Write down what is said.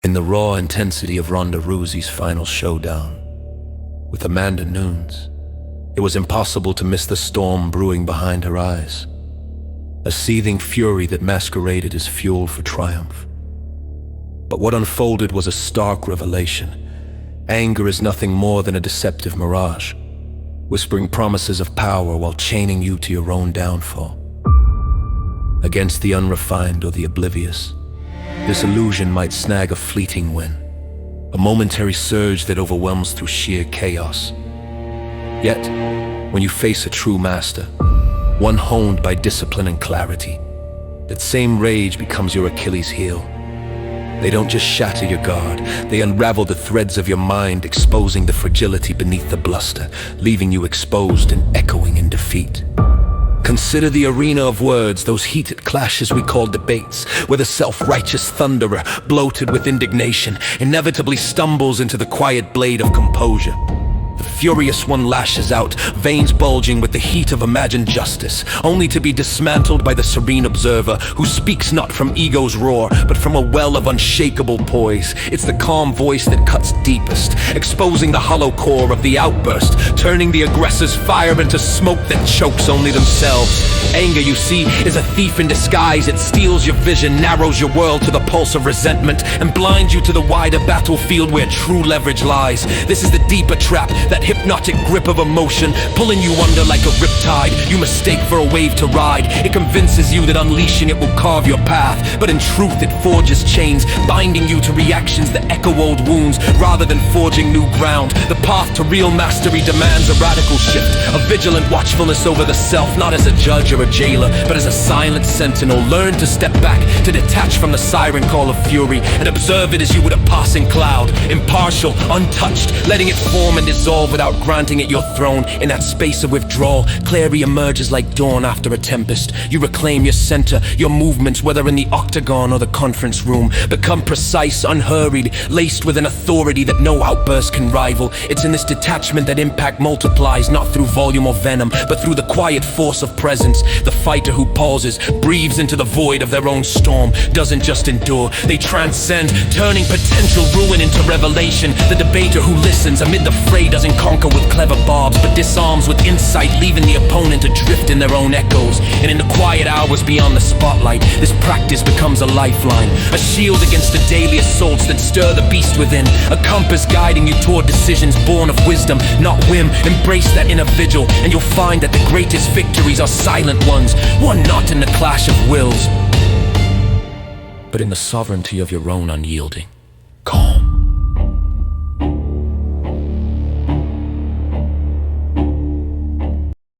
In the raw intensity of Ronda Rousey's final showdown with Amanda Nunes, it was impossible to miss the storm brewing behind her eyes, a seething fury that masqueraded as fuel for triumph. But what unfolded was a stark revelation. Anger is nothing more than a deceptive mirage, whispering promises of power while chaining you to your own downfall. Against the unrefined or the oblivious, this illusion might snag a fleeting win, a momentary surge that overwhelms through sheer chaos. Yet, when you face a true master, one honed by discipline and clarity, that same rage becomes your Achilles heel. They don't just shatter your guard, they unravel the threads of your mind, exposing the fragility beneath the bluster, leaving you exposed and echoing in defeat. Consider the arena of words, those heated clashes we call debates, where the self-righteous thunderer, bloated with indignation, inevitably stumbles into the quiet blade of composure. The furious one lashes out, veins bulging with the heat of imagined justice, only to be dismantled by the serene observer, who speaks not from ego's roar, but from a well of unshakable poise. It's the calm voice that cuts deepest, exposing the hollow core of the outburst, turning the aggressor's fire into smoke that chokes only themselves. Anger, you see, is a thief in disguise. It steals your vision, narrows your world to the pulse of resentment, and blinds you to the wider battlefield where true leverage lies. This is the deeper trap, that hypnotic grip of emotion, pulling you under like a riptide you mistake for a wave to ride. It convinces you that unleashing it will carve your path, but in truth it forges chains, binding you to reactions that echo old wounds rather than forging new ground. The path to real mastery demands a radical shift, a vigilant watchfulness over the self, not as a judge or a jailer, but as a silent sentinel. Learn to step back, to detach from the siren call of fury, and observe it as you would a passing cloud, impartial, untouched, letting it form and dissolve without granting it your throne. In that space of withdrawal, clarity emerges like dawn after a tempest. You reclaim your center, your movements, whether in the octagon or the conference room, become precise, unhurried, laced with an authority that no outburst can rival. It's in this detachment that impact multiplies, not through volume or venom, but through the quiet force of presence. The fighter who pauses, breathes into the void of their own storm, doesn't just endure, they transcend, turning potential ruin into revelation. The debater who listens amid the fray doesn't conquer with clever barbs, but disarms with insight, leaving the opponent adrift in their own echoes. And in the quiet hours beyond the spotlight, this practice becomes a lifeline, a shield against the daily assaults that stir the beast within, a compass guiding you toward decisions born of wisdom, not whim. Embrace that inner vigil, and you'll find that the greatest victories are silent ones, won not in the clash of wills, but in the sovereignty of your own unyielding.